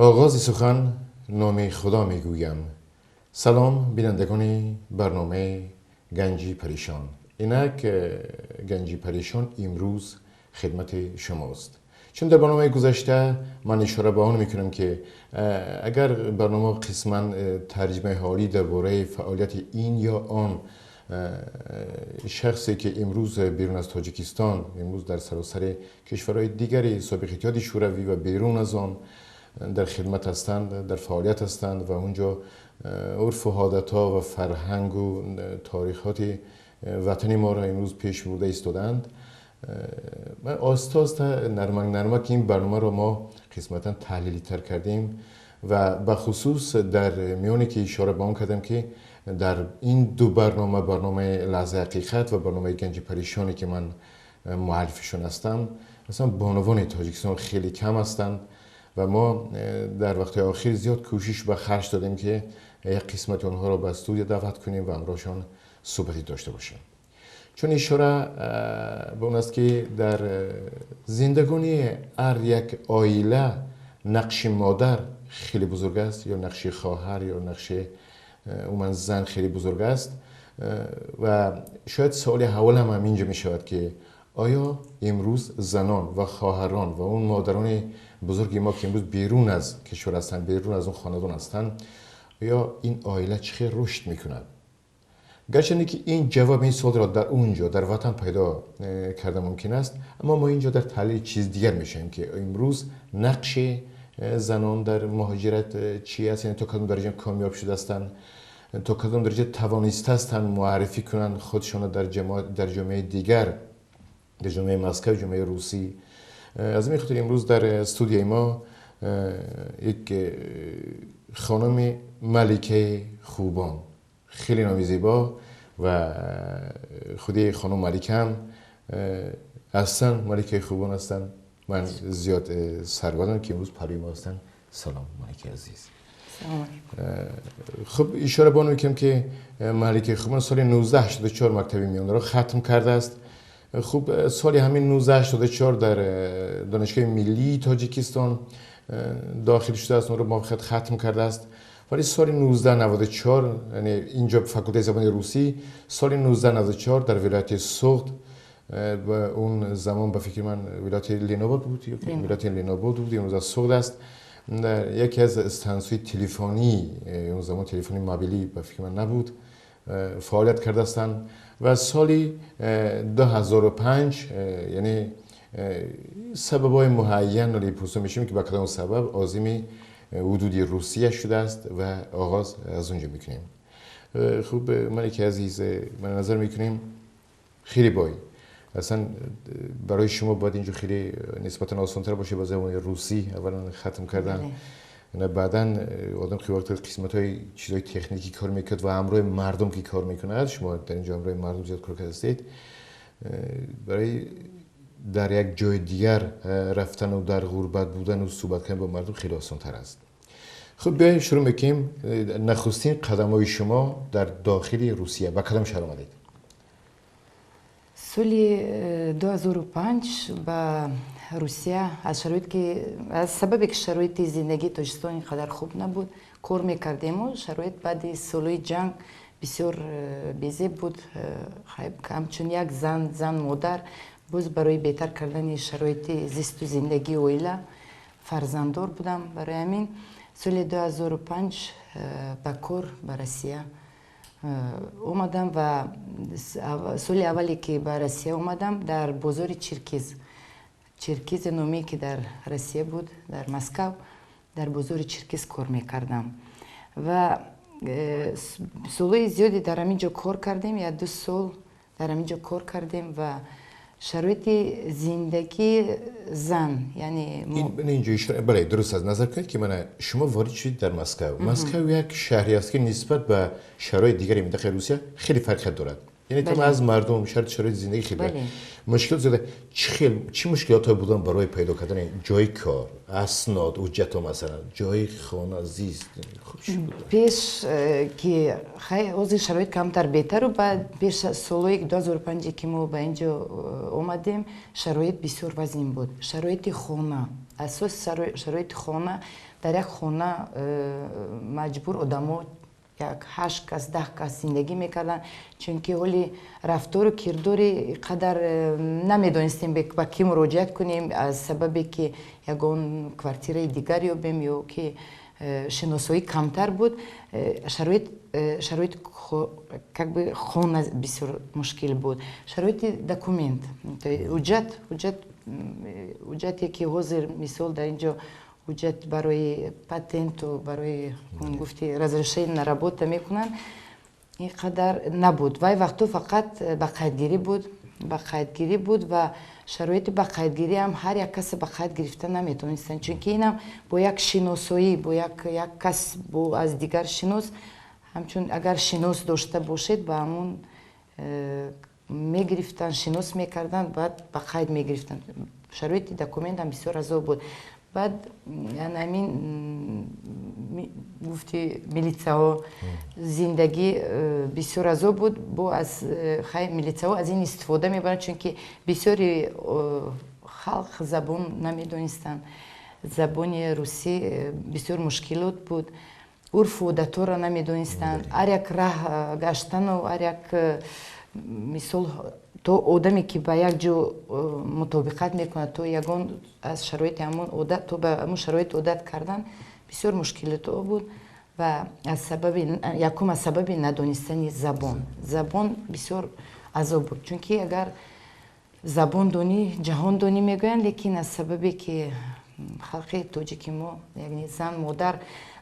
آغاز سخن نام خدا میگویم. سلام بینندگان برنامه گنجی پریشان. اینک گنجی پریشان امروز خدمت شماست. چون در برنامه گذشته من اشاره به آن میکنم که اگر برنامه قسما ترجمه حالی درباره فعالیت این یا آن شخصی که امروز بیرون از تاجیکستان، امروز در سراسر کشورهای دیگری سابق اتحاد شوروی و بیرون از آن در خدمت هستند، در فعالیت هستند و اونجا عرف و عادت‌ها و فرهنگ و تاریخات وطنی ما را امروز پیش برده ایستادند. من آستاست نرمک این برنامه را ما قسمتا تحلیلی تر کردیم و به خصوص در میانی که اشاره به آن کردم که در این دو برنامه لحظه حقیقت و برنامه گنج پریشانی که من مؤلفشون هستم، مثلا بانوان تاجیکستان خیلی کم هستند و ما در وقت آخر زیاد کوشش به خرج دادیم که یک قسمت اونها را به استودیو دعوت کنیم و همراهشان صحبتی داشته باشیم. چون اشاره به اون است که در زندگانی هر یک عائله نقش مادر خیلی بزرگ است، یا نقش خواهر یا نقش عموما زن خیلی بزرگ است و شاید سوال اول هم اینجا می شود که آیا امروز زنان و خواهران و اون مادران بزرگی ما که امروز بیرون از کشور هستند، بیرون از اون خاندان هستند، آیا این عائله چه رشد میکند؟ گرچه که این جواب این سوال را در اونجا در وطن پیدا کرده ممکن است، اما ما اینجا در تحلیل چیز دیگر میشیم که امروز نقش زنان در مهاجرت چی است، یعنی تا کدام درجه کامیاب شده هستند، تا کدام درجه توانسته هستند معرفی کنند خودشان در جامعه دیگر، در جامعه مسکو، جامعه روسی. از این خاطر امروز در استودیوی ما یک خانم ملکه خوبان، خیلی نامی زیبا و خودی خانم ملکه هم هستن، ملکه خوبان هستن. من زیاد سرگردم که امروز پروی ما هستن. سلام ملکه عزیز. سلام. خب اشاره بانو میکنم که ملکه خوبان سال 1984 مکتب میانه را ختم کرده است. خب سال همین 1984 در دانشگاه ملی تاجیکستان داخل شده است، اون رو موفقیت ختم کرده است. ولی سال 1994 یعنی اینجا فاکولته زبان روسی، سال 1994 در ولایت سوغد و اون زمان به فکر من ولایت لینوباد بود یا ولایت لینوباد بود، امروز از سوغد است، در یکی از استانسوی تلفنی، اون زمان تلفنی موبیلی به فکر من نبود، فعالیت کرده هستند و سالی 2005 یعنی سببای معین رو پرسو میشیم که با کدام سبب عازم حدودی روسیه شده است و آغاز از اونجا میکنیم. خوب ملکه عزیز، من نظر میکنیم خیلی بایی اصلا برای شما باید اینجا خیلی نسبتا آسان‌تر باشه با زبان روسی اولا ختم کردن. نه بعداً آدم خیلی وقت قسمت‌های چیزای تکنیکی کار میکرد و همراه مردم که کار میکنه. شما در اینجا همراه مردم زیاد کار کردید، برای در یک جای دیگر رفتن و در غربت بودن و صحبت کردن با مردم خیلی آسان‌تر است. خب بیایم شروع میکنیم. نخستین قدم‌های شما در داخل روسیه با کدام شهر آمدید؟ سال 2005 به روسیه از سبب که شرایط زندگی تاجیکستان اینقدر خوب نبود کار میکردیم و شرایط بعد سالهای جنگ بسیار بی‌زیب بود. همچون یک زن مادر باز برای بهتر کردن شرایط زیست و زندگی عائله فرزنددار بودم. برای همین سال 2005 به کار به روسیه اومدم و سال اولی که به روسیه اومدم در بازار چرکیز نامی که در روسیه بود، در مسکو، در بازار چرکیز کار میکردم و سالهای زیادی در همینجا کار کردیم، یا 2 سال در همینجا کار کردیم و شرایط زندگی زن یعنی اینجا بله درست از نظر کنید که من شما وارد شدید در مسکو. مسکو یک شهری است که نسبت به شرایط دیگری منطقه روسیه خیلی فرق دارد. یعنی تمام از مردم شرایط زندگی خیلی مشکل زده. چه مشکلاتی بودن برای پیدا کردن جای کار، اسناد، حجت مثلا جای خانه زیست؟ پیش که خیلی از شرایط کمتر بهتر و بعد پیش سال 2005 که ما به اینجا اومدیم شرایط بسیار وزین بود. شرایط خانه، اساس شرایط خانه در یک خانه مجبور آدما یک 8 کس 10 کس زندگی میکردن، چون که حالی رفتار و کرداری قدر نمیدونستیم به کی مراجعت کنیم، از سببی که یگان کوارتیر دیگر یابیم یا که شناسایی کمتر بود. شرایط خانه بسیار مشکل بود. شرایط دکومنت، حجتی که حاضر مثال در اینجا حجت برای پاتنت و برای گفتی رزرشین رابطه میکنن، اینقدر نبود. وای وقتو فقط با قیدگیری بود و شرایط با قیدگیری هم هر یک کس با قید گرفتن نمیتونستن، چون که اینم با یک شناسایی با یک کس با از دیگر شناس، همچون اگر شناس داشته باشید با همون میگرفتن، شناس میکردن، بعد با قید میگرفتن. شرایط دکومنت هم بسیار عذاب بود. بعد یعنی همین گفتی میلیتسا ها زندگی بسیار عذاب بود. با از میلیتسا ها از این استفاده میبرن، چون که بسیاری خلق زبان نمیدونستن، زبان روسی بسیار مشکلات بود، عرف و عادت‌ها را نمیدونستن. هر یک راه گشتن و هر یک مثال تو آدمی که به یک جو مطابقت میکنه، تو یگان از شرایط همون عادت، تو به همون شرایط عادت کردن بسیار مشکلات بود. و از سبب ندونستن زبان بسیار عذاب بود، چون که اگر زبان دانی جهان دانی میگویند، لیکن از سببی که خلق تاجیکی ما یعنی زن مادر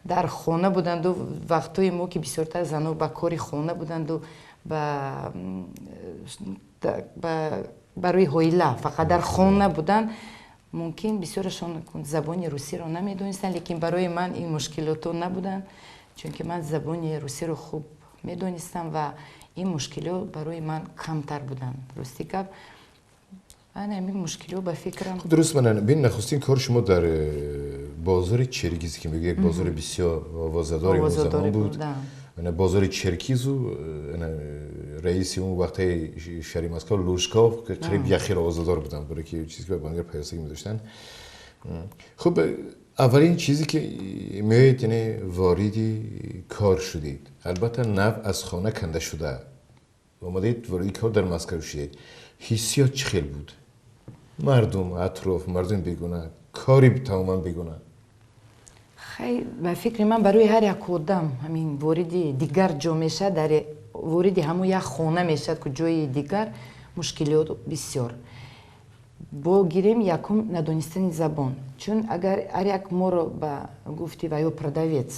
در خانه بودند و وقتای ما که بسیارتر زنها با کاری خانه بودند و برای هایله فقط در خانه بودن، ممکن بسیارشان زبان روسی رو نمیدونستن. لیکن برای من این مشکلات نبودن، چون که من زبان روسی رو خوب میدونستم و این مشکلات برای من کمتر بودن. راستی که من همین مشکلات به فکرم. خب درست منن بین نخستین کار شما در بازار چرکیز که میگه یک بازار بسیار آوازه‌دار اون زمان بود، بازار چرکیز و رئیسی اون وقتی شهری مسکو لوشکاف که قریب یخیر آوازه‌دار بودن، برای که چیزی که به بانگر پیاسگی می‌داشتن. خب اولین چیزی که میایید یعنی واردی کار شدید، البته نو از خانه کنده شده اومدید واردی کار در مسکو شدید، حسیات چه خیلی بود؟ مردم اطراف، مردم بیگونه، کاری تماما بیگونه. خیلی به فکر من برای هر یک آدم همین واردی دیگر جا میشه، در واردی همون یک خانه میشه که جای دیگر مشکلات بسیار. با گیریم یکم ندونستن زبان، چون اگر هر یک ما رو به گفتی و یا پردویت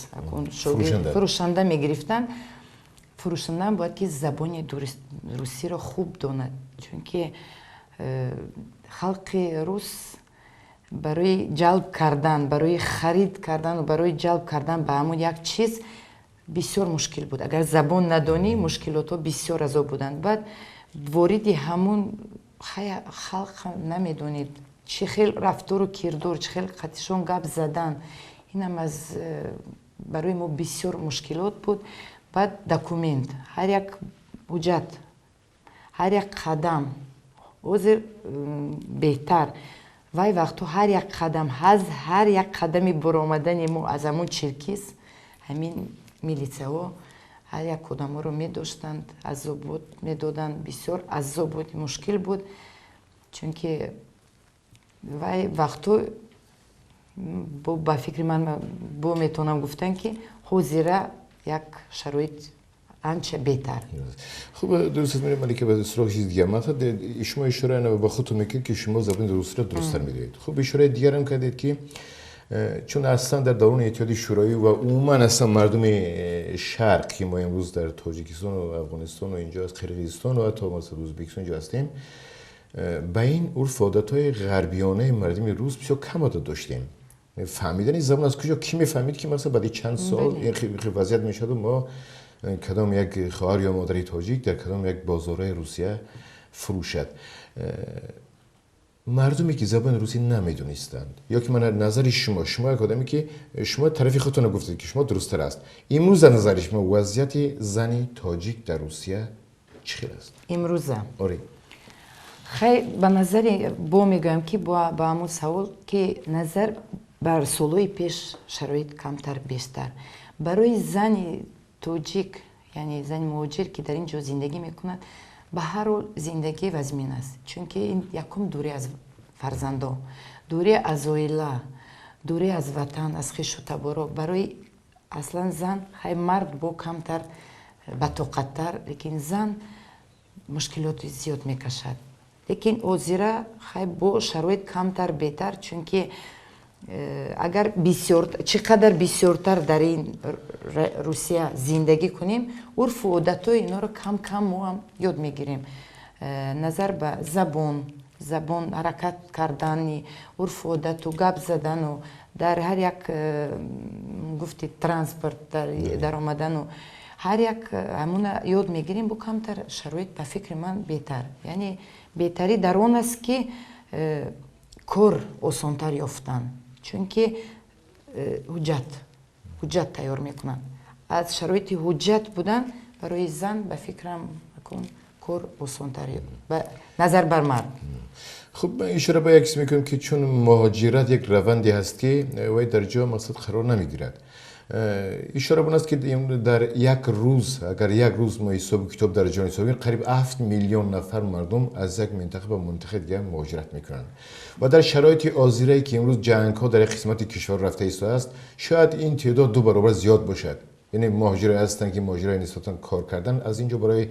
فروشنده میگرفتن، فروشنده باید که زبان روسی رو خوب داند، چون که خلق روس برای جلب کردن، برای خرید کردن و برای جلب کردن به همون یک چیز بسیار مشکل بود. اگر زبان ندانی مشکلات ها بسیار عذاب بودند. بعد واردی همون خلق نمیدونید چه خیلی رفتار و کردار، چه خیلی خطشون گپ زدن، این هم از برای ما بسیار مشکلات بود. بعد دکومنت، هر یک حجت، هر یک قدم عذر بهتر وای وقتو هر یک قدم هر یک قدمی برآمدن ما از همون چرکیز، همین میلیتسا هر یک کدام رو می داشتند، عذاب بود می دادند، بسیار عذاب بود، مشکل بود، چون که وای وقتو با فکر من با میتونم گفتن که حاضره یک شرایط آنچه بهتر. خب درست می‌ریم ملکه به سراغ چیز دیگه. مثلا شما اشاره با خودتون میگید که شما زبان روسی رو درست‌تر می‌دونید. خب اشاره دیگر هم کردید که چون اصلا در دوران اتحادیه شوروی و عموما اصلا مردم شرق که ما امروز در تاجیکستان و افغانستان و اینجا از قرقیزستان و حتی مثلا ازبکستان اینجا هستیم، با این عرف و عادت‌های غربیانه مردم روس بسیار کم عادت داشتیم. فهمیدن این زبان از کجا کی میفهمید که مثلا بعد چند سال این وضعیت میشد و ما کدام یک خواهر یا مادر تاجیک در کدام یک بازار روسیه فروشد. مردمی که زبان روسی نمیدونستند یا که من نظر شما یک آدمی که شما طرفی خودتون رو گفتید که شما درست‌تر است، امروز از نظر شما وضعیت زنی تاجیک در روسیه چه است؟ امروز آره خیلی به نظر با میگم که با همون سوال که نظر бар солои пеш шароит камтар бештар. Барои зани тоҷик, яъне зани муҳоҷир ки дар ин ҷо зиндагӣ мекунад, ба ҳар ҳол зиндагӣ вазмин аст, чунки ин якум дурӣ аз фарзандон, дурӣ аз оила, дурӣ аз ватан, аз хишу таборо. Барои аслан зан хай мард бо камтар батоқаттар, лекин зан мушкилоти зиёд мекашад. лекин ҳозира хай бо шароит камтар беҳтар, чунки агар чӣ қадар бисёртар дар ин Русия зиндагӣ кунем, урфу одатҳои инҳоро кам кам мо ҳам ёд мегирем. Назар ба забон, ҳаракат кардани урфу одату гап задану дар ҳар як гуфти транспорт дар омадану ҳар як ҳамуна ёд мегирем, бо камтар шароит ба фикри ман беҳтар. Яъне беҳтарӣ дар он аст ки кор осонтар ёфтан, чунки ҳуҷҷат тайёр мекунанд. аз шароити ҳуҷҷат будан барои зан ба фикрам кор осонтар ба назар бар мард. خب من اشاره به یک چیز میکنم که چون مهاجرت یک روندی هست که وای در جا مقصد قرار نمیگیرد. اشاره به است که در یک روز اگر یک روز ما حساب کتاب در جهان حساب کنیم قریب 7 میلیون نفر مردم از یک منطقه به منطقه دیگه مهاجرت میکنن و در شرایط حاضره که امروز جنگ ها در قسمت کشور رفته ایستاده است شاید این تعداد 2 برابر زیاد باشد. یعنی مهاجرای هستن که مهاجرای نسبتا کار کردن از اینجا برای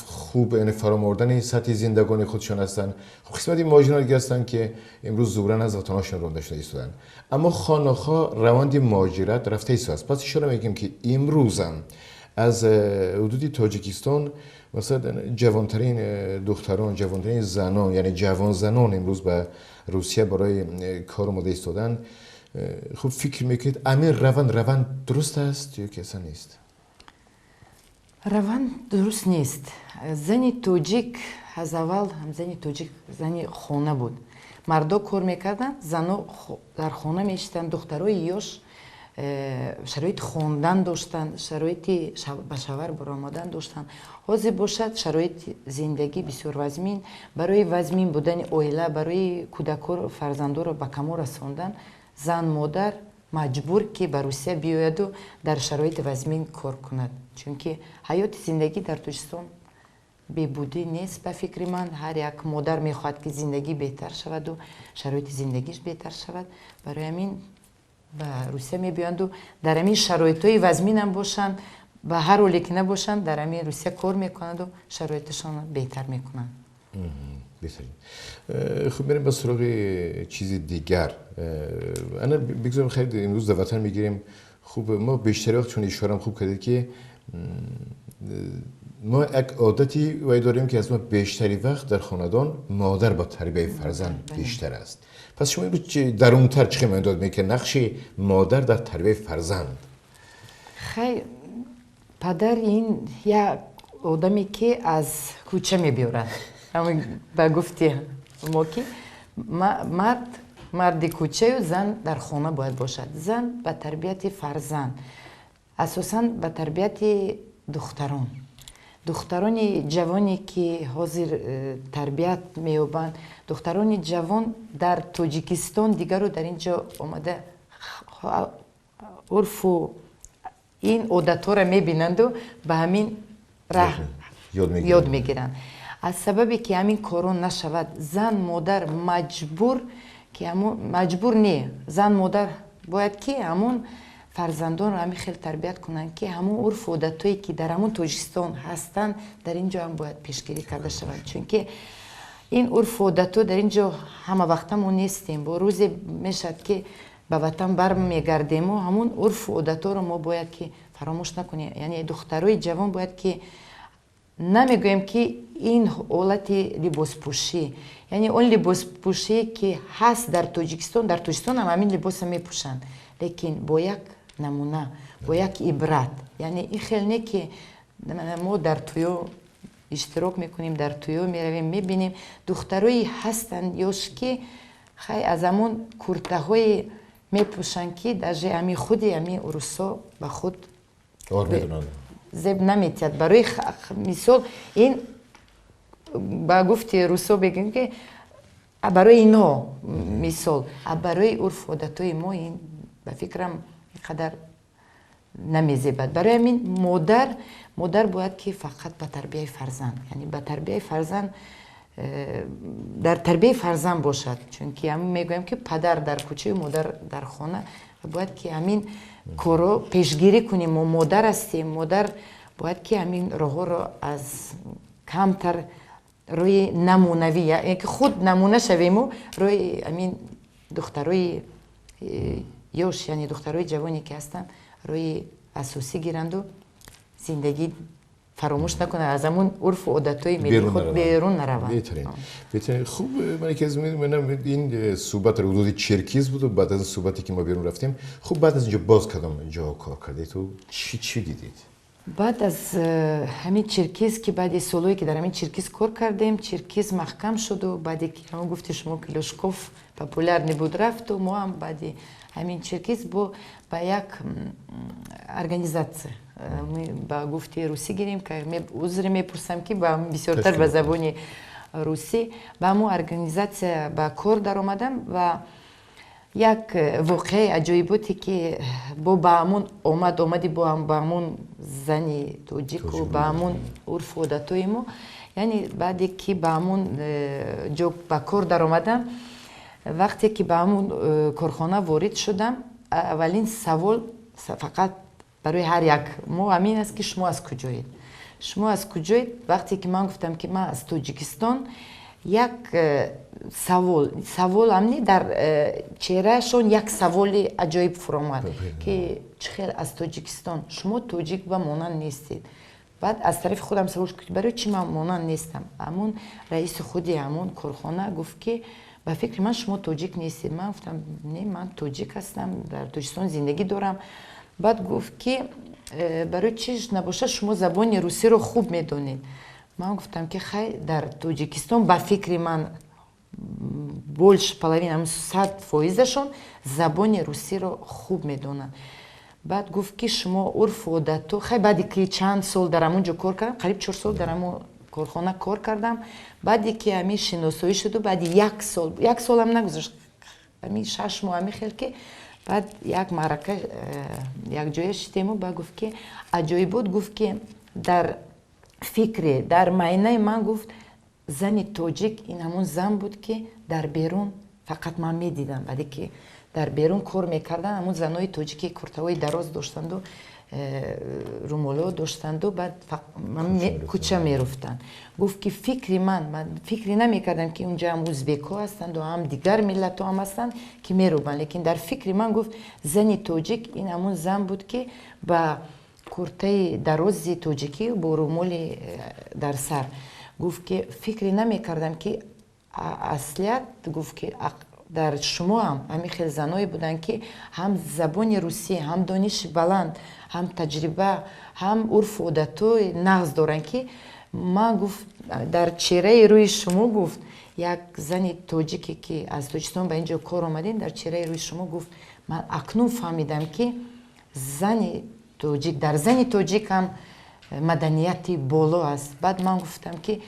خوب یعنی فراموردن سطح زندگانی خودشان هستن. قسمتی مهاجران دیگه هستن که امروز ظهورا از وطنشون رونده شده ایستادن، اما خانه‌ها روند مهاجرت رفته ایستاده. پس اشاره میگیم که امروز هم از حدود تاجیکستان مثلا جوانترین دختران، جوانترین زنان، یعنی جوان زنان امروز به روسیه برای کار اومده ایستادن. خب فکر میکنید امیر روند درست است یا که اصلا نیست؟ روند درست نیست. زنی توجیک از اول هم زنی توجیک زنی خانه بود. مردا کار میکردن، زنها در خانه میشتن، دخترای یوش شرایط خواندن داشتن، شرایطی به شوهر برآمدن داشتن. حاضر باشد شرایط زندگی بسیار وزمین، برای وزمین بودن عائله، برای کودکان فرزندان را به کمال رساندن، زن مادر مجبور که به روسیه بیاید و در شرایط وزمین کار کند، چونکه حیات زندگی در توجیستان بهبودی نیست. به فکر من هر یک مادر میخواهد که زندگی بهتر شود و شرایط زندگیش بهتر شود، برای همین به روسیه میبیاند و در همین شرایطهای وزمین هم باشند، به هر حالی که نباشند در همین روسیه کار میکنند و شرایطشان بهتر میکنند. خب بریم به سراغ چیز دیگر. انا بگذارم خیلی امروز در وطن میگیریم. خوب ما بیشتر وقت چون اشارم خوب کردید که ما یک عادتی وای داریم که از ما بیشتری وقت در خاندان مادر با تربیت فرزند بیشتر است. پس شما امروز درونتر چه منداد میگه نقش مادر در تربیت فرزند؟ خیلی پدر این یک آدمی که از کوچه میبیورد. همون با گفتی ما که مرد کوچه و زن در خانه باید باشد. زن به تربیت فرزند، اساساً به تربیت دختران جوانی که حاضر تربیت می‌یابند، دختران جوان در تاجیکستان دیگر رو در اینجا آمده عرف و این عادت‌ها را می‌بینند و به همین راه یاد می‌گیرند. از سببی که همین کارون نشود، زن مادر مجبور نه، زن مادر باید که همون فرزندان رو همین خیلی تربیت کنند که همون عرف و عادتایی که در همون تاجیکستان هستند در اینجا هم باید پیشگیری کرده شود، چون که این عرف و عادت‌ها در اینجا همه وقتمون نیستیم. با روزی میشد که به وطن برمیگردیم و همون عرف و عادت‌ها رو ما باید که فراموش نکنیم. یعنی دخترای جوان باید که نمیگویم که این حالت لباس پوشی، یعنی اون لباس پوشی که هست در تاجیکستان هم همین لباس میپوشند، لیکن با یک نمونه، با یک عبرت. یعنی این خیلی نه که ما در تویو اشتراک میکنیم، در تویو میرویم میبینیم دخترایی هستند یوش که خیلی از همون کرته های میپوشند که در همی خودی همی عروسا به خود زب نمیتید. برای مثال این با گفتی روسو بگیم که برای اینها مثال برای عرف عادتهای ما این به فکرم اینقدر نمیزیبد. برای همین مادر باید که فقط به تربیه فرزند، یعنی به تربیه فرزند در تربیه فرزند باشد، چون که همین میگویم که پدر در کوچه مادر در خانه باید که همین کارو پیشگیری کنیم. ما مادر هستیم، مادر باید که همین راه رو از کمتر روی نمونوی، یعنی که خود نمونه شویم و روی همین دخترای یوش، یعنی دخترای جوانی که هستن روی اساسی گیرند و زندگی فراموش نکنه، از همون عرف و عادتهای ملی خود بیرون نروند. بهترین. خوب، من یکی از این صحبت رو حدود چرکیز بود و بعد از صحبتی که ما بیرون رفتیم، خوب بعد از اینجا باز کدام جا کار کردید و چی دیدید؟ بعد از همین چرکیز که بعد سالایی که در همین چرکیز کار کردیم، چرکیز محکم شد و بعدی که همون گفتی شما کلاشکوف پاپولار نبود رفت و ما هم بعدی همین چرکیز با یک ارگانیزاtsiya با گفتی روسی گیریم که عذر میپرسم که با بسیارتر به زبان روسی با همون ارگانیزاtsiya با کار در آمدم و یک واقعه عجایباتی که با همون آمدی با همون زنی توجیک و با همون عرف و عادتهای ما، یعنی بعدی که با همون جا با کار در آمدم، وقتی که به همون کارخانه وارد شدم، اولین سوال فقط برای هر یک ما همین است که شما از کجایید؟ شما از کجایید؟ وقتی که من گفتم که من از تاجیکستان، یک سوال همین در چهرهشون یک سوال عجایب فرامد که چخیر از تاجیکستان، شما تاجیک و مانند نیستید. بعد از طرف خودم سوال کرد برای چی من مانند نیستم؟ همون رئیس خودی همون کارخانه گفت که به فکر من شما تاجیک نیستید. من گفتم نه، من تاجیک هستم، در تاجیکستان زندگی دارم. بعد گفت که برای چیش نباشه شما زبان روسی رو خوب میدونید. من گفتم که خیلی در تاجیکستان به فکر من بولش پلاوین 100% زبان روسی رو خوب میدونن. بعد گفت که شما عرف و عادت خیلی بعدی که چند سال در همونجا کار کردم، قریب 4 سال در همون کارخانه کار کردم، بعدی که همین شناسایی شد و بعد یک سال هم نگذاشت، همین 6 ماه همین خیلی که بعد یک معرکه یک جای شدیم و بعد گفت که عجایب بود. گفت که در فکر در معنی من گفت زن تاجیک این همون زن بود که در بیرون فقط من میدیدم، بعدی که در بیرون کار میکردن همون زنای تاجیکی کرتاهای دراز داشتند و رومولو داشتند و بعد من کوچه میرفتن. گفت که من فکری نمیکردم که اونجا هم ازبک ها هستند و هم دیگر ملت ها هم هستند که میروبن، لیکن در فکر من گفت زن تاجیک این همون زن بود که با کرته دراز تاجیکی و با رومول در سر. گفت که فکری نمیکردم که اصلیت گفت که در شما هم همین خیلی زنایی بودن که هم زبان روسی، هم دانش بلند، هم تجربه، هم عرف و عادتای نغز دارن که ما گفت در چهره روی شما گفت یک زن تاجیکی که از تاجیکستان به اینجا کار آمدین، در چهره روی شما گفت من اکنون فهمیدم که زن تاجیک در زن تاجیک هم مدنیتی بالا است. بعد من گفتم که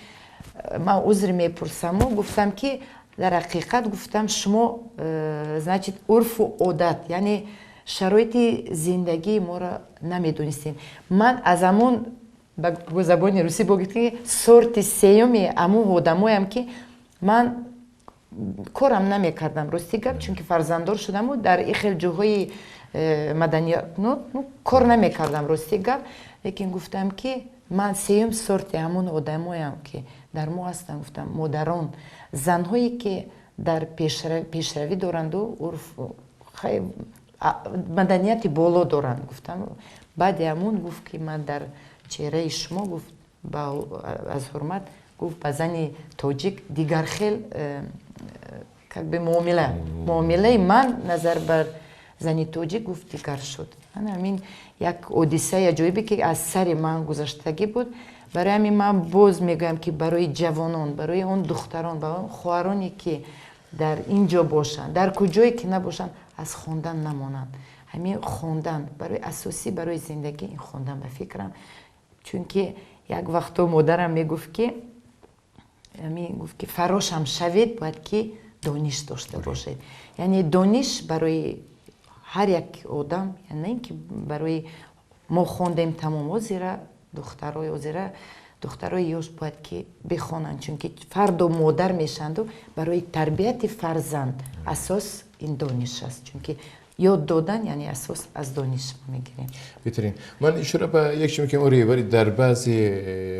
من عذر میپرسم و گفتم که در حقیقت گفتم شما значит عرف و عادت یعنی شرایط زندگی ما را نمیدونستین. من از همون با زبان روسی بگم که سورت سیومی همون آدمایم که من کارم نمیکردم راستی گپ، چون که فرزنددار شدم و در این خیلی جاهای مدنیت کار نمیکردم راستی گپ، لیکن گفتم که من سیوم سورت همون آدمایم که در ما هستن. گفتم مادران، زنهایی که در پیشروی دارند و عرف مدنیت بالا دارند. گفتم بعد همون گفت که من در چهره شما گفت از حرمت گفت به زن تاجیک دیگر خیل به معامله من نظر بر زن تاجیک گفت دیگر شد. همین یک اودیسه عجایبی که از سر من گذشتگی بود. برای همین من باز میگم که برای جوانان، برای اون دختران، برای اون خواهرانی که در اینجا باشن، در کجایی که نباشن، از خواندن نمانند. همین خواندن برای اساسی برای زندگی این خواندن به فکرم، چون که یک وقتا مادرم میگفت که فراشم شوید باید که دانش داشته باشید. یعنی دانش برای هر یک آدم، یعنی نه اینکه برای ما خوندیم تمام وزیره دخترای وزیره دخترای یوش باید که بخونن، چون که فرد و مادر میشند و برای تربیت فرزند اساس این دانش است، چون که یاد دادن یعنی اساس از دانش میگیریم. بهترین. من اشاره به یک چیزی میگم ولی در بعضی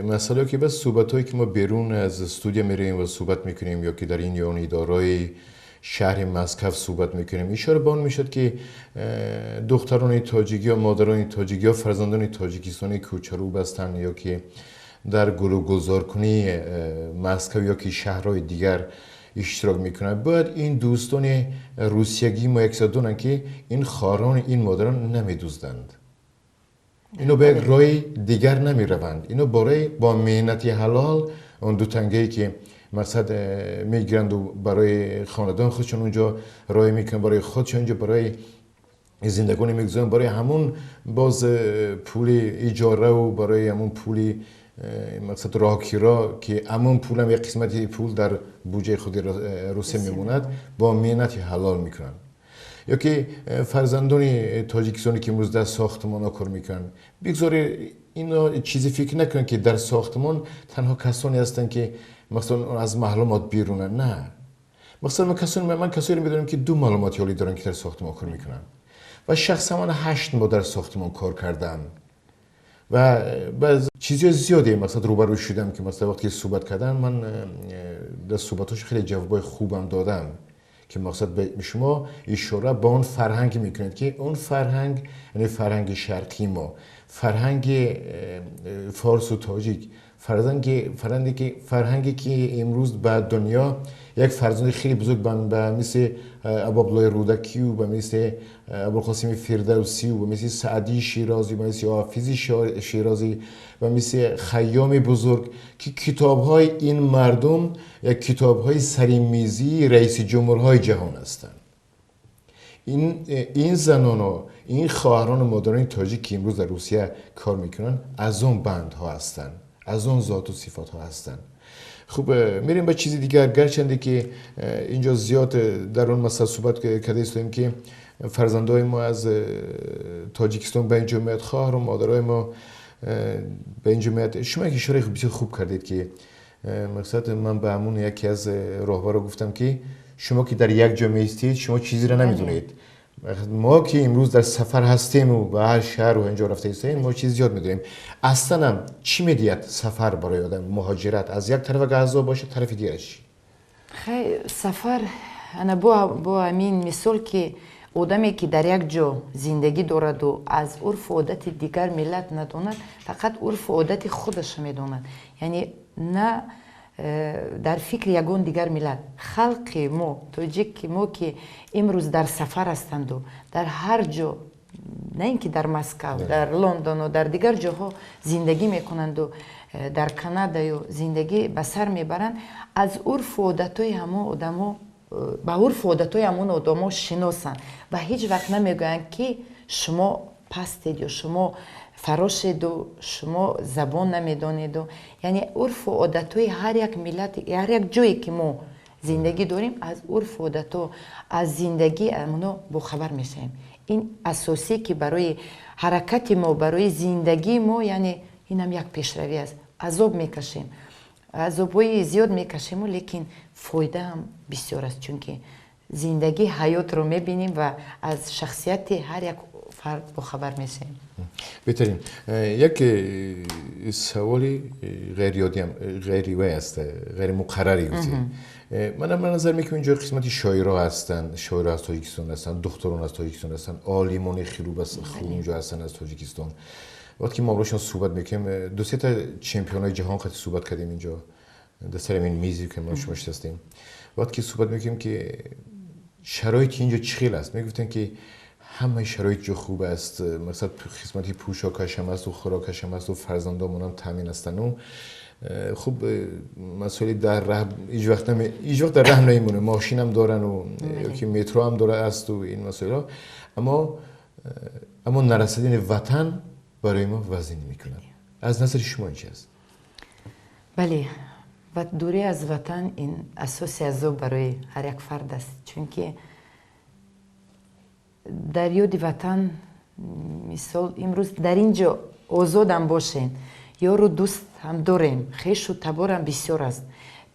مسائل که بس صحبتایی که ما بیرون از استودیو میریم و صحبت میکنیم یا که در این یا اون ادارای شهر مسکو صحبت میکنیم، اشاره به آن میشد که دختران تاجیکی یا مادران تاجیکی یا فرزندان تاجیکستانی کوچرو بستن یا که در گلو گذارکنی مسکو یا که شهرهای دیگر اشتراک میکنن. باید این دوستان روسیگی ما یک دونن که این خواهران این مادران نمیدوزدند، اینو به یک راه دیگر نمیروند، اینو با مهنتی حلال اون دو تنگه‌ای که مقصد میگیرند و برای خاندان خودشون اونجا راه میکنن، برای خودشون اونجا برای زندگانی میگذارن، برای همون باز پول اجاره و برای همون پول مقصد راهکیرا که همون پول هم یک قسمتی پول در بودجه خود روسیه میموند، با مهنت حلال میکنن. یا که فرزندان تاجیکستانی که امروز در ساختمان ها کار میکنن، بگذاری اینا چیزی فکر نکنن که در ساختمان تنها کسانی هستن که مثلا از معلومات بیرونن. نه، مثلا من کسانی میدونم که 2 معلومات یالی دارن که در ساختمان کار میکنن و شخصا من 8 ماه در ساختمان کار کردم و بعض چیزی زیادی مثلا روبرو شدم که مثلا وقتی صحبت کردن من در صحبتاش خیلی جوابای خوبم دادم که مقصد به شما اشاره به اون فرهنگ میکنید که اون فرهنگ یعنی فرهنگ شرقی ما، فرهنگ فارس و تاجیک، فرهنگی که امروز به دنیا یک فرزند خیلی بزرگ به مثل ابوعبدالله رودکی و به مثل ابوالقاسم فردوسی و به مثل سعدی شیرازی و مثل حافظ شیرازی و مثل خیام بزرگ که کتاب‌های این مردم یک کتاب‌های سرمیزی رئیس جمهورهای جهان هستند. این زنان و این خواهران و مادران تاجیک که امروز در روسیه کار میکنن از اون بندها هستن، از اون ذات و صفات ها هستن. خب میریم به چیزی دیگر، گرچنده که اینجا زیاد در اون مسئله صحبت کرده استیم که فرزندای ما از تاجیکستان به اینجا میاد، خواهر و مادرای ما به اینجا میاد. شما یک اشاره بسیار خوب کردید که مقصد من به همون یکی از راهبرا گفتم که شما که در یک جا میستید شما چیزی را نمیدونید. ما که امروز در سفر هستیم و به هر شهر و اینجا رفته هستیم ما چیز زیاد میدونیم. اصلا هم چی میدید سفر برای آدم؟ مهاجرت از یک طرف غذا باشه طرف دیگرش. خیلی سفر انا با همین مثال که آدمی که در یک جا زندگی دارد و از عرف و عادت دیگر ملت نداند، فقط عرف و عادت خودش میداند، یعنی نه در فکر یگان دیگر ملت. خلق ما تاجیک ما که امروز در سفر هستند و در هر جا، نه اینکه در مسکو، در لندن و در دیگر جاها زندگی میکنند و در کانادا زندگی به سر میبرند، از عرف و عادتهای همون آدما با عرف و عادتهای همون آدما شناسند و هیچ وقت نمیگویند که شما پستید یا شما فراشید و شما زبان نمیدانید. یعنی عرف و عادتهای هر یک ملت، هر یک جایی که ما زندگی داریم، از عرف و عادت از زندگی امونا با خبر میشیم. این اساسی که برای حرکت ما، برای زندگی ما، یعنی این هم یک پیشروی است. عذاب میکشیم، عذابای زیاد میکشیم، لیکن فایده هم بسیار است، چون که زندگی حیات رو میبینیم و از شخصیت هر یک فرد با خبر میشیم. بهترین. یک سوالی غیری است، غیر مقرری است. من نظر میکنم اینجا قسمتی شاعرها هستن، شاعرها از تاجیکستان هستن، دختران از تاجیکستان هستن، عالمان خیلی اونجا هستن از تاجیکستان. وقتی ما باشون صحبت میکنیم، 2-3 تا چمپیونای جهان خاطر صحبت کردیم اینجا در سر این میزی که ما شما نشستیم. وقتی صحبت میکنیم که شرایط اینجا چخیل است، میگفتن که همه شرایط جو خوب است، مثلا قسمتی پوشاکش هم است و خوراکش هم است و فرزندامون هم تامین هستن و خوب مسئله در راه هیچ وقت در راه نمیمونه، ماشین هم دارن و که مترو هم داره است و این مسائل، اما نرسیدن وطن برای ما وزنی میکنن. از نظر شما چی است؟ بله، و دوری از وطن این اساس عذاب برای هر یک فرد است، چون که در یاد وطن مثال امروز در اینجا آزاد هم باشین، یارو دوست هم داریم، خویش و تبار هم بسیار است،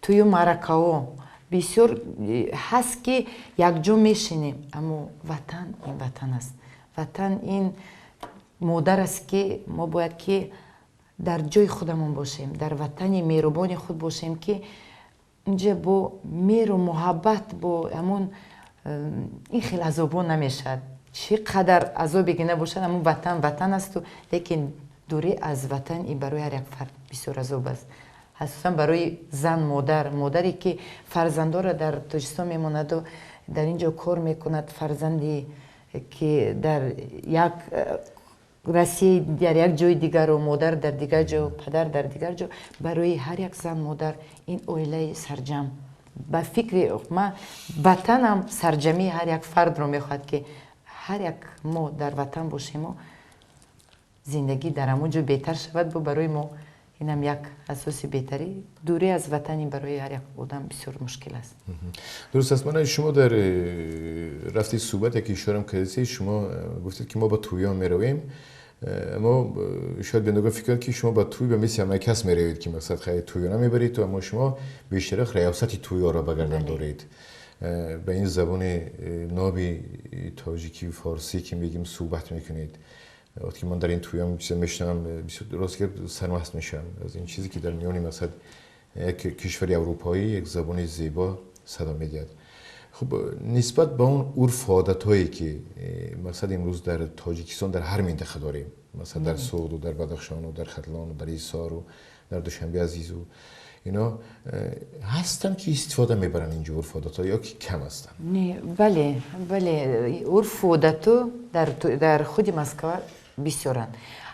توی معرکه ها بسیار هست که یک جا میشینیم، اما وطن این وطن است. وطن این مادر است که ما باید که در جای خودمون باشیم، در وطن مهربان خود باشیم که اینجا با مهر و محبت با همون این خیلی عذابا نمیشد. چقدر عذابی که نباشد اما وطن است، لیکن دوری از وطن این برای هر یک فرد بسیار عذاب است. خصوصا برای زن مادری که فرزندا را در تاجیکستان میماند و در اینجا کار میکند، فرزندی که در یک روسیه در یک جای دیگر و مادر در دیگر جا و پدر در دیگر جا، برای هر یک زن مادر این اویله سرجم به فکر من وطنم سرجمی هر یک فرد رو میخواد که هر یک ما در وطن باشیم و زندگی در همونجا بهتر شود. و برای ما اینم یک اساس بهتری. دوری از وطنی برای هر یک آدم بسیار مشکل است. درست است. من شما در رفتی صحبت که اشاره کردید، شما گفتید که ما با تویان میرویم، ما شاید بندگان فکر که شما با توی به مثل همه کس میروید که مقصد خیلی تویانه میبرید، اما شما به اشتراک ریاست تویا را بگردن دارید. به این زبان نابی تاجیکی و فارسی که میگیم صحبت میکنید. وقتی که من در این تویام میشنم راست که سرمست میشم از این چیزی که در میانی مثلا یک کشور اروپایی یک زبان زیبا صدا میدهد. خب نسبت به اون عرف و عادت‌هایی که مثلا امروز در تاجیکستان در هر منطقه داریم، مثلا در سوئد و در بدخشان و در ختلان و در ایسار و در دوشنبه عزیز و اینا هستن که استفاده میبرن اینجا عرف و عادت‌ها یا که کم هستن؟ نه، بله عرف و عادت‌ها در خود مسکو بسیارن.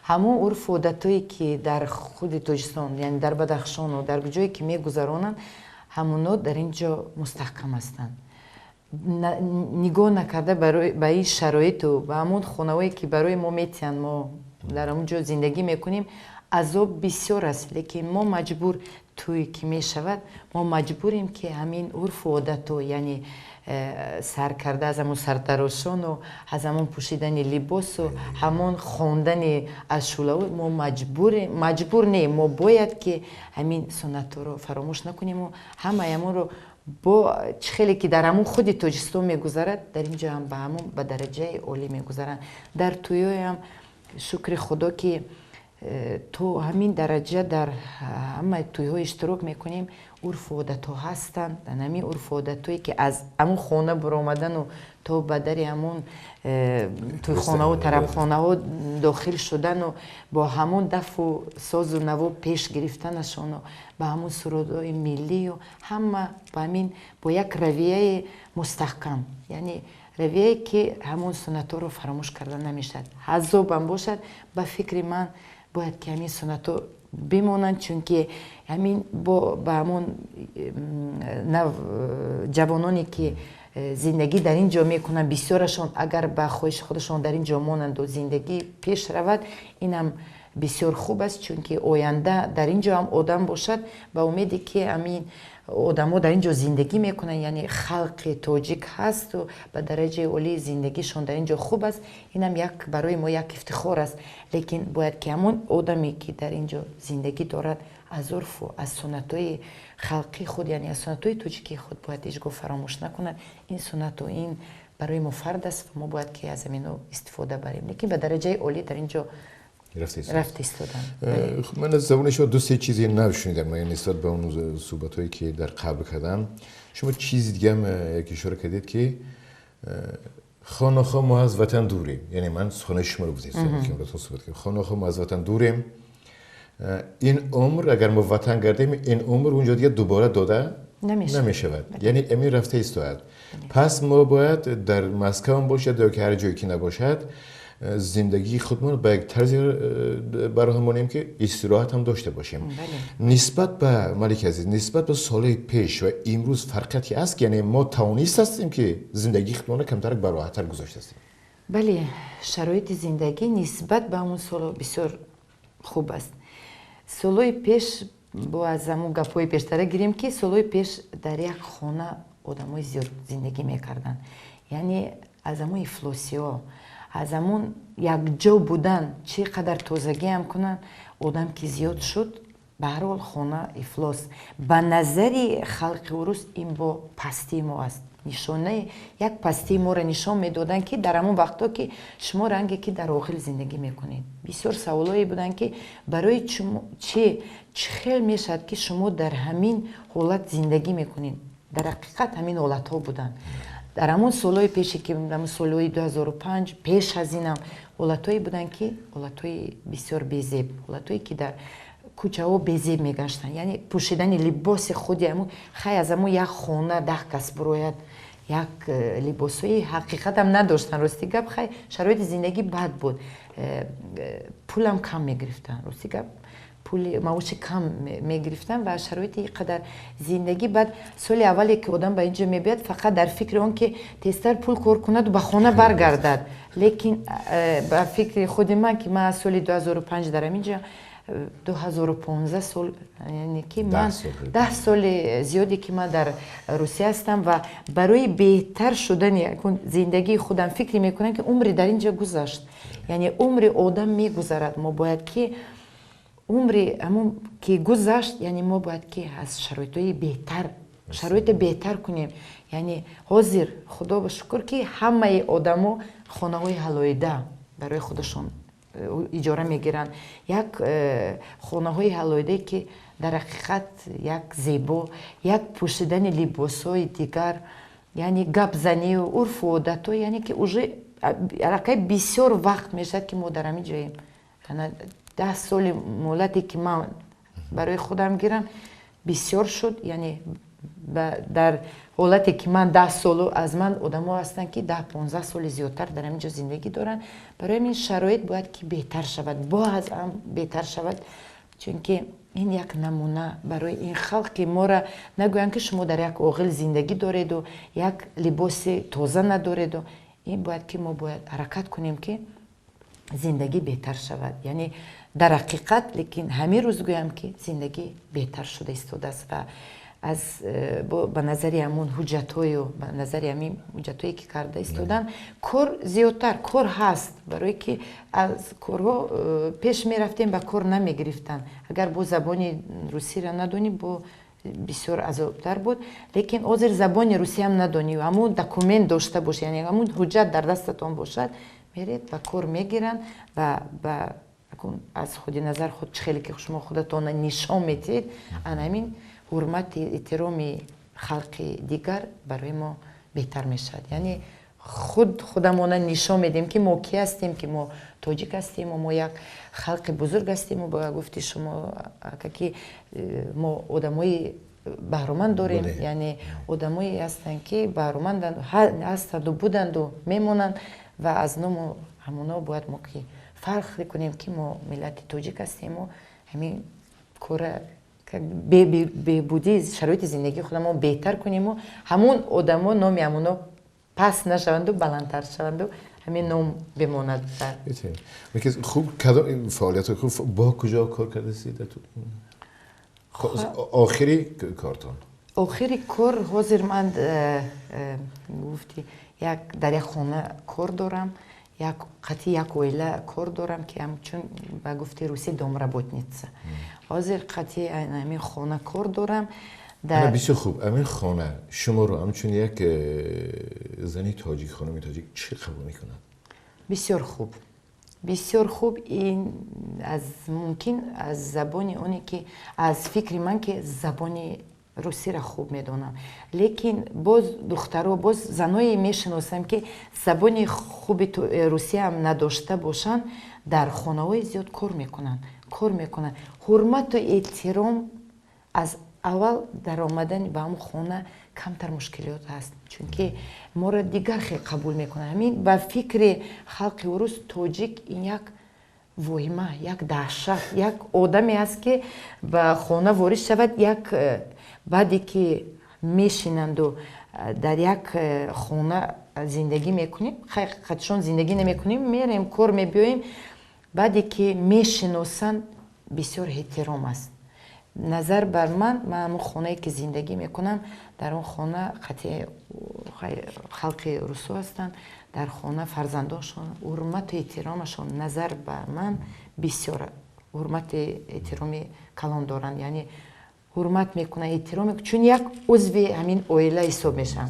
همون عرف و عادت‌هایی که در خود تاجیکستان یعنی در بدخشان و در جایی که میگذرانند همونا در اینجا مستحکم هستند. نگاه نکرده به این شرایط و به همون خانه‌هایی که برای ما میتین ما در اونجا زندگی میکنیم عذاب بسیار است، لیکن ما مجبور توی که میشود ما مجبوریم که همین عرف و عادت و یعنی سر کرده از همون سرتراشان و از همون پوشیدن لباس و همون خواندن از شوله ما مجبور نه، ما باید که همین سنت رو فراموش نکنیم و همه همون رو با خیلی که در همون خود تاجیکستان میگذرد در اینجا هم به همون به درجه عالی میگذرن. در تویای هم شکر خدا که تو همین درجه در همه توی‌ها اشتراک میکنیم. عرف و عادت‌ها هستند، همین عرف و عادت‌هایی که از همون خانه برآمدن و تا به در همون توی خانه و طربخانه ها داخل شدن و با همون دف و ساز و نوا پیش گرفتنشان و با همون سرودهای ملی و همه با همین با یک رویه مستحکم، یعنی رویه‌ای که همون سنت‌ها رو فراموش کردن نمیشد. عذاب هم باشد به فکر من باید که همین سنت‌ها بمانند، چون که همین با همون جوانانی که زندگی در اینجا میکنن بسیارشان اگر به خواهش خودشان در اینجا مانند و زندگی پیش رود اینم بسیار خوب است، چون که آینده در اینجا هم آدم باشد با امیدی که همین آدم‌ها در اینجا زندگی میکنن، یعنی خلق تاجیک هست و به درجه عالی زندگیشون در اینجا خوب است. اینم یک برای ما یک افتخار است، لیکن باید که همون آدمی که در اینجا زندگی دارد از عرف و از سنت‌های خلقی خود یعنی از سنت‌های تاجیکی خود باید هیچگاه فراموش نکند. این سنت و این برای ما فرد است و ما باید که از اینو استفاده بریم، لیکن به درجه عالی در اینجا رفت ایستادن. من از زبان شما دو سه چیزی نو شنیدم من نسبت به اون صحبت‌هایی که در قبل کردم. شما چیز دیگه هم یک اشاره کردید که خانه‌ها ما از وطن دوریم، یعنی من خانه شما رو بزنید که امروز صحبت کردم خانه‌ها ما از وطن دوریم، این عمر اگر ما وطن گردیم این عمر اونجا دیگه دوباره داده نمیشود، یعنی امیر رفته ایستاد. پس ما باید در مسکو هم باشد یا که هر جایی که نباشد زندگی خودمون به یک طرزی برهمونیم که استراحت هم داشته باشیم. نسبت به ملک عزیز، نسبت به سالهای پیش و امروز فرقیتی است، یعنی ما توانست هستیم که زندگی خودمون کمتر براحت‌تر گذاشته هستیم. بله، شرایط زندگی نسبت به اون سال بسیار خوب است. سالهای پیش бо аз амун гапҳои пештара гирем ки солҳои пеш дар як хона одамои зиёд зиндагӣ мекарданд. яъне аз амун ифлосиҳо, аз амун якҷо будан чӣ қадар тозагиам кунанд, одам ки зиёд шуд, ба ҳар ҳол хона ифлос. ба назари халқи урус ин бо пастии мо аст. нишонаи як пастии моро нишон медоданд ки дар ҳамон вақтҳо ки шумо ранге ки дар оғил зиндагӣ мекунед. бисёр саволҳое буданд ки барои чӣ хел мешавад ки шумо дар ҳамин ҳолат зиндагӣ мекунед. дар ҳақиқат ҳамин ҳолатҳо буданд. дар ҳамон солҳои пеше ки ҳамон солҳои 2005 пеш аз инам ҳолатҳое буданд ки ҳолатҳои бисёр безеб, ҳолатҳое ки дар кӯчаҳо безеб мегаштанд. яъне пӯшидани либоси худи ҳамун хай аз ҳамун як хона 10 кас бирояд, як либосҳои ҳақиқатам надоштанд. рости гап хай шароити зиндагӣ бад буд, пулам кам мегирифтанд. рости гап пули маоши кам мегирифтанд ва шароити қадар зиндагӣ бад. соли аввале ки одам ба ин ҷо мебиёяд фақат дар фикри он ки тезтар пул кор кунаду ба хона баргардад. лекин ба фикри худи ман ки ман аз соли 2005 дар ҳамин ҷо 2015 сол, яъне ки ман 10 соли зиёде ки ман дар русия ҳастам ва барои беҳтар шудани зиндагии худам фикр мекунам ки умри дар ин ҷо гузашт. яъне умри одам мегузарад. мо бояд ки умри ҳамун ки гузашт, яъне мо бояд ки аз шароитҳои беҳтар шароити беҳтар кунем. яъне ҳозир худо ба шукр ки ҳамаи одамо хонаҳои ҳалоида барои худашон иҷора мегиранд. як хонаҳои ҳалоидае ки дар ҳақиқат як зебо, як пӯшидани либосҳои дигар, яъне гапзанию урфу одатҳо, яъне ки уже аллакай бисёр вақт мешавад ки мо дар ҳамин ҷоем. 10 соли муҳлате ки ман барои худам гирам бисёр шуд. яъне дар ҳолате ки ман 10 солу аз ман одамо ҳастанд ки 10-15 соли зиёдтар дар ҳамин ҷо зиндагӣ доранд. барои ин шароит бояд ки беҳтар шавад, боз ҳам беҳтар шавад, чунки ин як намуна барои ин халқ ки моро нагӯянд ки шумо дар як оғил зиндагӣ дореду, як либоси тоза надореду. ин бояд ки мо бояд ҳаракат кунем ки зиндагӣ беҳтар шавад. яъне дар ҳақиқат лекин ҳамин рӯз гӯям ки зиндагӣ беҳтар шуда истодааст ва аз ба назари ҳамун ҳуҷҷатҳою ба назари ҳамин ҳуҷҷатҳое ки карда истоданд, кор зиёдтар кор ҳаст. барое ки аз корҳо пеш мерафтем ба кор намегирифтанд. агар бо забони русиро надонӣ бо бисёр азобтар буд. лекин ҳозир забони русиям надонӣ, ҳамун документ дошта бошӣ, яъне ҳамун ҳуҷҷат дар дастатон бошад, меред ба кор мегиранд ва ба аз худи назар худ чӣ хеле ки шумо худатон нишон медиҳед, ан ҳамин ҳурмати эҳтироми халқи дигар барои мо беҳтар мешавад. яъне худамона нишон медиҳем ки мо ки ҳастем, ки мо тоҷик ҳастем, мо як халқи бузург ҳастем. ба гуфти шумо ки мо одамои баҳроманд дорем, яъне одамое ҳастанд ки баҳроманданд, ҳастанду буданду мемонанд ва аз ному ҳамуно бояд мо ки фарқ кунем ки мо миллати тоҷик ҳастему. ҳамин кора беҳбудии шароити зиндагии худамон беҳтар кунему, ҳамун одамо номи ҳамуно паст нашаванду баландтар шаванду ҳамин ном бемонад. خوب فعالیت خوب با کجا کار کردید؟ آخری کارتون؟ آخری کار حاضر من گفتی یک در یک خانه کار دارم، یک قطعی یک اویله کار دارم که همچون با گفتی روسی домработница. حاضر قطعی همین خانه کار دارم. بسیار خوب. همین خانه شما رو همچون یک زنی تاجیک، خانمی تاجیک چی قبول میکنند؟ بسیار خوب. بسیار خوب. این از ممکن از زبانی اونی که از فکر من که زبانی روسی را خوب میدونم، لیکن باز دخترها باز زنایی میشناسم که زبانی خوب روسی هم نداشته باشن، در خانه‌های زیاد کار میکنن. حرمت و احترام از اول در آمدن به هم خانه کمتر مشکلات هست، چون که ما را دیگر خیلی قبول میکنن. همین با فکر خلق روس تاجیک این یک وهمه، یک دهشت، یک آدمی است که به خانه وارد شود، یک بعدی که میشینند و در یک خانه زندگی میکنیم، خودشون زندگی نمیکنیم، میریم کار میبیاییم، بعدی که میشناسند بسیار احترام است. نظر بر من همون خونه که زندگی میکنم در اون خونه قطعی خلق روسو هستن، در خونه فرزنداشون حرمت و احترامشون نظر بر من بسیار حرمت احترامی کلان دارن، یعنی حرمت میکنن احترام، چون یک عضو همین اویله حساب میشم.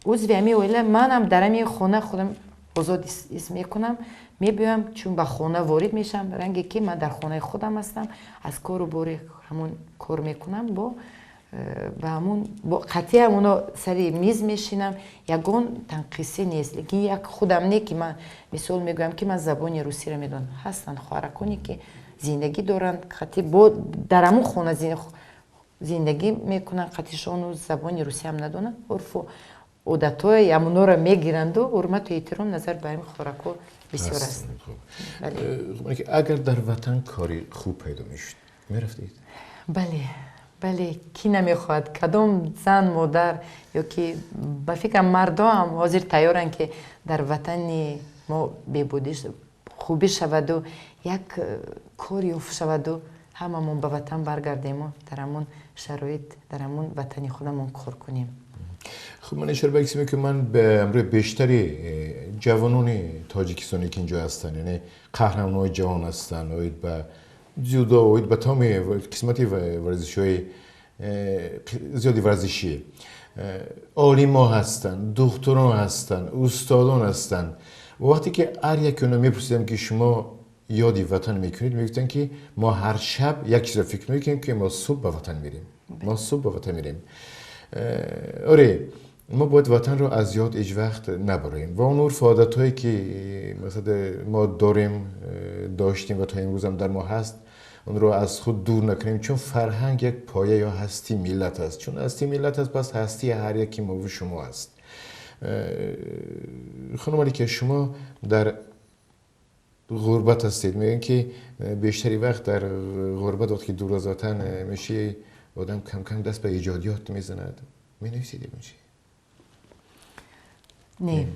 عضو همین اویله منم در همین خونه خودم آزاد اسم میکنم، میبیم چون به خونه وارد میشم رنگی که من در خونه خودم هستم، از کار و باری همون کار میکنم با همون با قطعی همونو سری میز میشینم، یگون تنقیصی نیست، لیکن یک خودم نه که من مثال میگویم که من زبان روسی رو میدونم، هستن خواهرکانی که زندگی دارن قطعی با در همون خونه زندگی میکنن، قطعیشون زبان روسی هم ندونن، عرف و عادت‌های همونو رو میگیرند و حرمت و احترام نظر به این خوراکو بسیار است. اگر در وطن کاری خوب پیدا میشد میرفتید؟ بله کی نمیخواد، کدام زن مادر یا که به فکر مردم هم حاضر تیارن که در وطن ما ببودیش خوبی شود و یک کاری اف شود و هممون به وطن برگردیم و در همون شرایط در همون وطنی خودمون کار کنیم. خب من اشاره بگم که من به امروز بیشتری جوانان تاجیکستانی که اینجا هستن، یعنی قهرمانای جهان هستن، اوید به جودو، اوید به تمام قسمتی ورزش‌های زیادی ورزشی، عالما هستن، دکتران هستن، استادان هستن. وقتی که هر یک اونو میپرسیدم که شما یادی وطن میکنید، میگفتن که ما هر شب یک چیز فکر میکنیم که ما صبح به وطن میریم، ما صبح به وطن میریم. آره ما باید وطن رو از یاد هیچ وقت نبریم و اون عرف عادت‌هایی که مثلا ما داشتیم و تا امروز هم در ما هست اون رو از خود دور نکنیم، چون فرهنگ یک پایه یا هستی ملت است، چون هستی ملت است پس هستی هر یکی ما و شما است. خانم علی که شما در غربت هستید، میگن که بیشتری وقت در غربت وقتی دور از وطن میشه آدم کم کم دست به ایجادیات میزند. می نویسید میشه؟ نه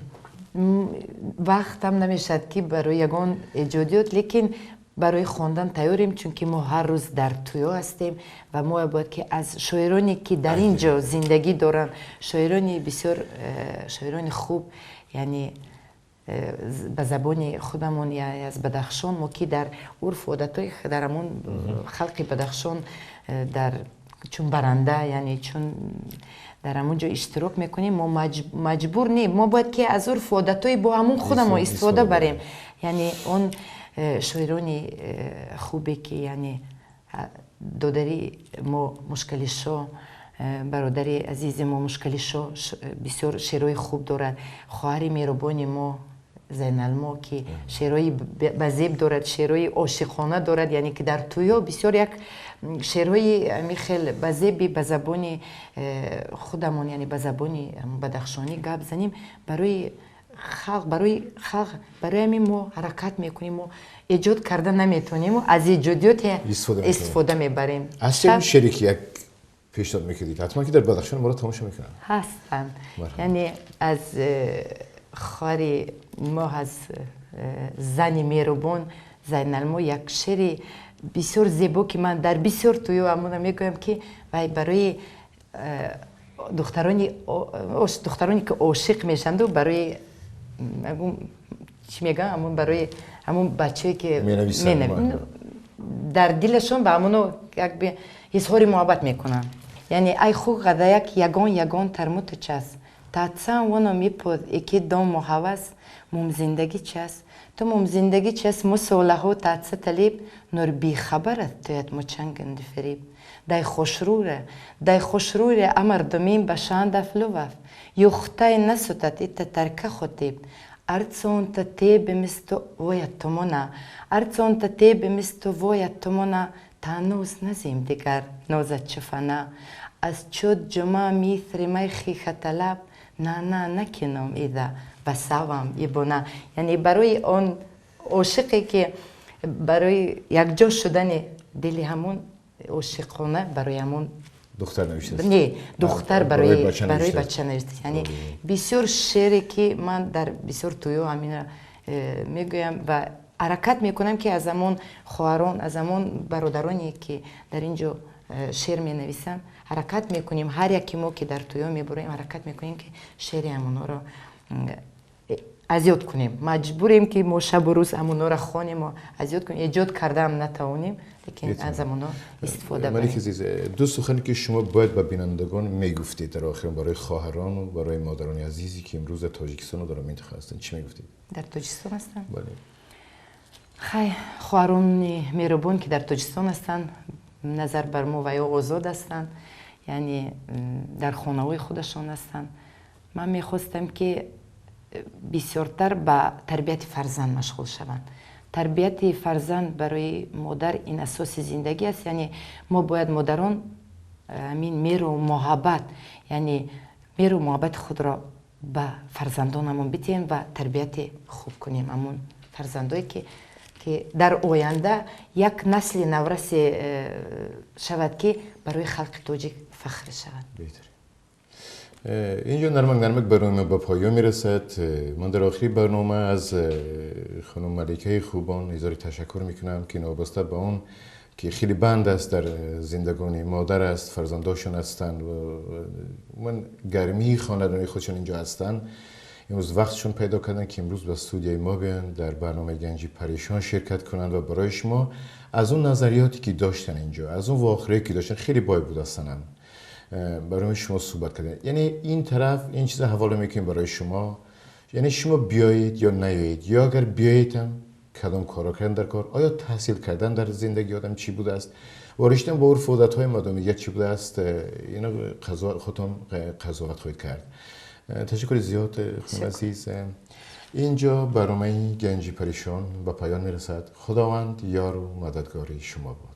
وقتم نمیشد که برای یگان ایجادیات، لیکن برای خواندن تیاریم، چون که ما هر روز در تویا هستیم و ما باید که از شاعرانی که در اینجا زندگی دارن، شاعرانی بسیار شاعرانی خوب، یعنی به زبان خودمون یا از بدخشان، ما که در عرف و عادت‌های درمون خلق بدخشان در چون برنده، یعنی چون در همونجا اشتراک میکنیم، ما مجبور نیم، ما باید که از عرف و عادت‌های با همون خودمون استفاده بریم. یعنی اون شاعرانی خوبی که یعنی دادری ما مشکلشو، برادری عزیز ما مشکلشو بسیار شعرهای خوب دارد، خواهر مهربان ما زینالما که شعرهای بزیب دارد، شعرهای عاشقانه دارد، یعنی که در تویا بسیار یک شعرهای میخیل بزیبی به زبان خودمون، یعنی به زبان بدخشانی گپ زنیم، برای برای همین ما حرکت میکنیم و ایجاد کردن نمیتونیم و از ایجادیات استفاده میبریم. از چه شریکی یک پیشنهاد میکردید؟ حتما که در بدخشان ما رو تماشا میکنن هستن، یعنی از خواهر ما از زنی مهربان زینالما یک شعر بسیار زیبا که من در بسیار تویو همون میگویم که برای دخترانی که عاشق میشند و برای چی میگم، همون برای همون بچه‌ای که مینویسن در دلشون به همونو یک اظهار محبت میکنن. یعنی ای خو غدایک یگان ترموت چس تاتسان ونو میپود اکی دام محوس موم زندگی چس تو موم زندگی چس مسوله ها تاتسه تلیب نور بی خبرت تویت مچنگند فریب دای خوشروره امردمین بشاند افلووف یختای نسوتت ایت ترکه خطیب ارتسون تا تیب مستو ویت تمونا ارتسون تا تیب مستو ویت تمونا تا نوز نزیم دیگر نوزت چفنا از چود جمع میثری میخی خطلب نه نکنم ایده بساوام یبونا. یعنی برای اون عاشقی که برای یک جا شدن دلی همون عاشقانه برای همون دختر نوشته، نه دختر برای بچه نوشته. یعنی بسیار شعری که من در بسیار تویو همین میگویم و حرکت میکنم که از همون خواهران، از همون برادرانی که در اینجا شعر می نویسن حرکت میکنیم، هر یکی ما که در تویو میبریم حرکت میکنیم که شعر همونا رو ازیاد کنیم. مجبوریم که ما شب و روز همونا رو خوانیم و ازیاد کنیم. ایجاد کرده هم نتوانیم، لیکن از همونا استفاده کنیم. ملک عزیز، دو سخنی که شما باید به بینندگان میگفتید در آخر برای خواهران و برای مادران عزیزی که امروز در تاجیکستان و در منطقه هستند، چی میگفتید؟ در تاجیکستان هستن؟ بله. خیلی خواهران مهربان که در تاجیکستان هستن، نظر بر ما و یا آزاد هستن، یعنی در خانه‌های خودشان هستن. من میخواستم که بسیارتر به تربیت فرزند مشغول شوند. تربیت فرزند برای مادر این اساس زندگی است، یعنی ما باید مادران همین مهر و محبت، یعنی مهر و محبت خود را به فرزندانمون بدیم و تربیت خوب کنیم. همون فرزندایی که در آینده یک نسل نورس شود که برای خلق تاجیک فخر شود. بهتر. اینجا نرمک برنامه به پایان میرسد. من در آخری برنامه از خانم ملکه خوبان اظهار تشکر میکنم که نوابسته به اون که خیلی بند است در زندگانی مادر است، فرزنداشون هستند و من گرمی خاندانی خودشون اینجا هستند، امروز وقتشون پیدا کردن که امروز به استودیوی ما بیان در برنامه گنجی پریشان شرکت کنند و برای شما از اون نظریاتی که داشتن اینجا، از اون واقعی که داشتن خیلی باید بود هستن برای شما صحبت کردن. یعنی این طرف این چیز حواله میکنیم برای شما، یعنی شما بیایید یا نیایید، یا اگر بیایید هم کدام کارا کردن در کار، آیا تحصیل کردن در زندگی آدم چی بوده است و رشتن با عرف و عادت‌های مردمیت چی بوده است، اینا خودتون قضاوت خواهید کرد. تشکر زیاد خانم عزیز. اینجا برنامه گنجی پریشان به پایان میرسد. خداوند یار و مددگار شما بود.